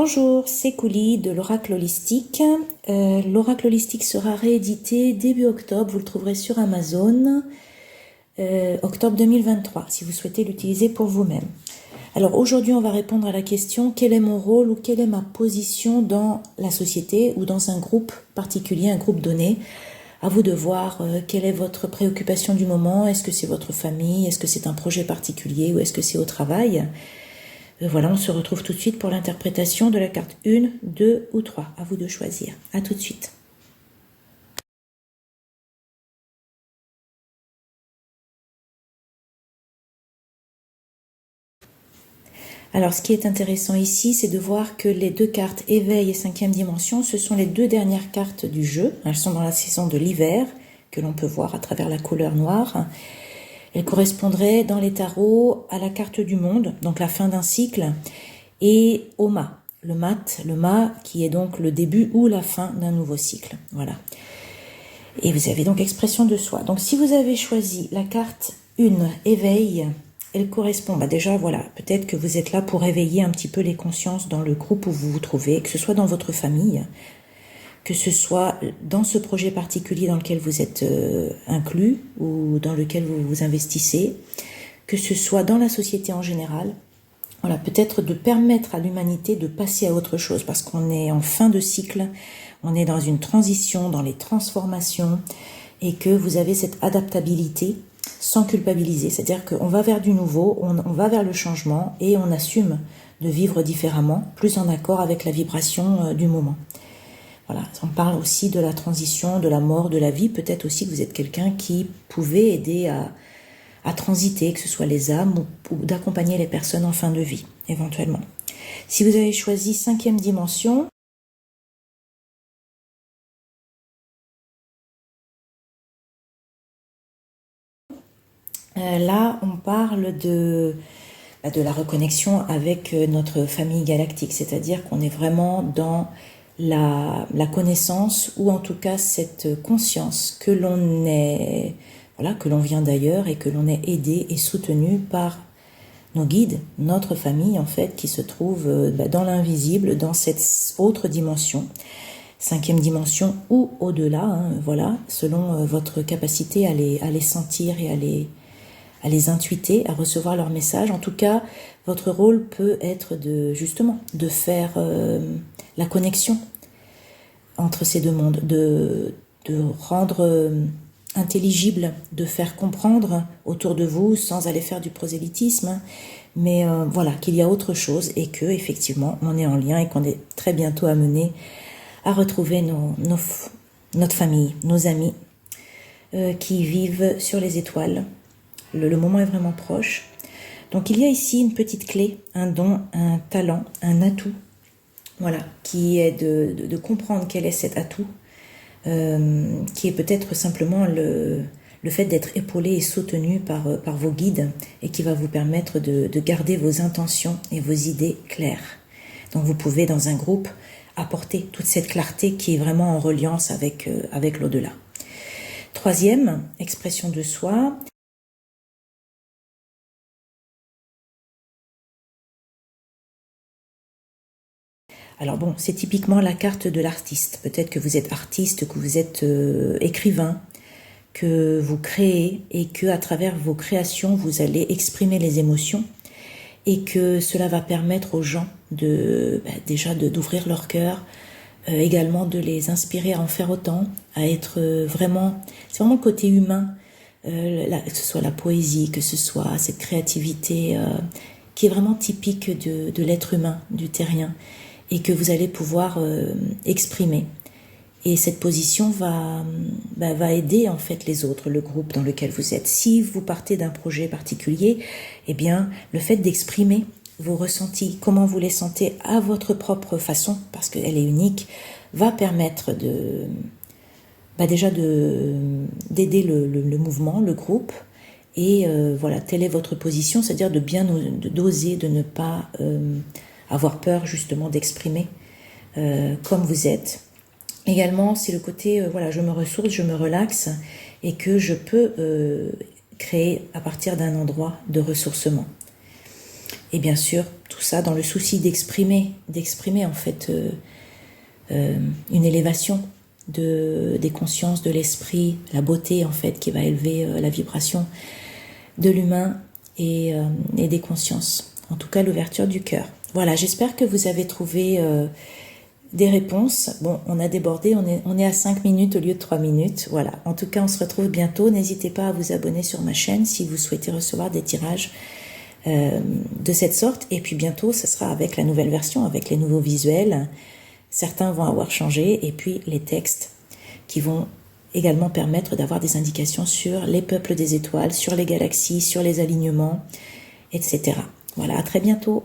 Bonjour, c'est Kouli de l'Oracle Holistique. L'Oracle Holistique sera réédité début octobre, vous le trouverez sur Amazon, octobre 2023, si vous souhaitez l'utiliser pour vous-même. Alors aujourd'hui, on va répondre à la question: quel est mon rôle ou quelle est ma position dans la société ou dans un groupe particulier, un groupe donné? À vous de voir quelle est votre préoccupation du moment. Est-ce que c'est votre famille? Est-ce que c'est un projet particulier ou est-ce que c'est au travail? Voilà, on se retrouve tout de suite pour l'interprétation de la carte 1, 2 ou 3. À vous de choisir. À tout de suite. Alors, ce qui est intéressant ici, c'est de voir que les deux cartes éveil et 5e dimension, ce sont les deux dernières cartes du jeu. Elles sont dans la saison de l'hiver, que l'on peut voir à travers la couleur noire. Elles correspondraient dans les tarots à la carte du monde, donc la fin d'un cycle, et au mât. Le mât qui est donc le début ou la fin d'un nouveau cycle. Voilà. Et vous avez donc expression de soi. Donc si vous avez choisi la carte 1, éveil, elle correspond, déjà voilà, peut-être que vous êtes là pour éveiller un petit peu les consciences dans le groupe où vous vous trouvez, que ce soit dans votre famille, que ce soit dans ce projet particulier dans lequel vous êtes inclus ou dans lequel vous vous investissez, que ce soit dans la société en général. Voilà, peut-être de permettre à l'humanité de passer à autre chose parce qu'on est en fin de cycle, on est dans une transition, dans les transformations et que vous avez cette adaptabilité sans culpabiliser. C'est-à-dire qu'on va vers du nouveau, on va vers le changement et on assume de vivre différemment, plus en accord avec la vibration du moment. Voilà, on parle aussi de la transition, de la mort, de la vie. Peut-être aussi que vous êtes quelqu'un qui pouvait aider à transiter, que ce soit les âmes ou d'accompagner les personnes en fin de vie, éventuellement. Si vous avez choisi 5e dimension, là, on parle de la reconnexion avec notre famille galactique, c'est-à-dire qu'on est vraiment dans la connaissance ou en tout cas cette conscience que l'on est, voilà, que l'on vient d'ailleurs et que l'on est aidé et soutenu par nos guides, notre famille en fait, qui se trouve dans l'invisible, dans cette autre dimension, 5e dimension ou au-delà, voilà, selon votre capacité à les sentir et à les intuiter, à recevoir leurs messages. En tout cas, votre rôle peut être justement de faire la connexion entre ces deux mondes, de rendre intelligible, de faire comprendre autour de vous sans aller faire du prosélytisme, mais voilà, qu'il y a autre chose et que effectivement on est en lien et qu'on est très bientôt amené à retrouver notre famille, nos amis qui vivent sur les étoiles. Le moment est vraiment proche. Donc il y a ici une petite clé, un don, un talent, un atout, voilà, qui est de comprendre quel est cet atout, qui est peut-être simplement le fait d'être épaulé et soutenu par vos guides et qui va vous permettre de garder vos intentions et vos idées claires. Donc vous pouvez dans un groupe apporter toute cette clarté qui est vraiment en reliance avec l'au-delà. 3e, expression de soi. Alors bon, c'est typiquement la carte de l'artiste. Peut-être que vous êtes artiste, que vous êtes écrivain, que vous créez et que à travers vos créations, vous allez exprimer les émotions et que cela va permettre aux gens déjà d'ouvrir leur cœur, également de les inspirer à en faire autant, à être vraiment, c'est vraiment le côté humain, que ce soit la poésie, que ce soit cette créativité qui est vraiment typique de l'être humain, du terrien, et que vous allez pouvoir exprimer. Et cette position va aider en fait les autres, le groupe dans lequel vous êtes. Si vous partez d'un projet particulier, eh bien le fait d'exprimer vos ressentis, comment vous les sentez à votre propre façon, parce qu'elle est unique, va permettre déjà d'aider le mouvement, le groupe. Et voilà, telle est votre position, c'est-à-dire d'oser, de ne pas avoir peur justement d'exprimer comme vous êtes. Également, c'est le côté, voilà, je me ressource, je me relaxe et que je peux créer à partir d'un endroit de ressourcement. Et bien sûr, tout ça dans le souci d'exprimer en fait une élévation des consciences, de l'esprit, la beauté en fait qui va élever la vibration de l'humain et des consciences. En tout cas, l'ouverture du cœur. Voilà, j'espère que vous avez trouvé des réponses. Bon, on a débordé, on est à 5 minutes au lieu de 3 minutes. Voilà, en tout cas, on se retrouve bientôt. N'hésitez pas à vous abonner sur ma chaîne si vous souhaitez recevoir des tirages de cette sorte. Et puis bientôt, ce sera avec la nouvelle version, avec les nouveaux visuels. Certains vont avoir changé. Et puis les textes qui vont également permettre d'avoir des indications sur les peuples des étoiles, sur les galaxies, sur les alignements, etc. Voilà, à très bientôt.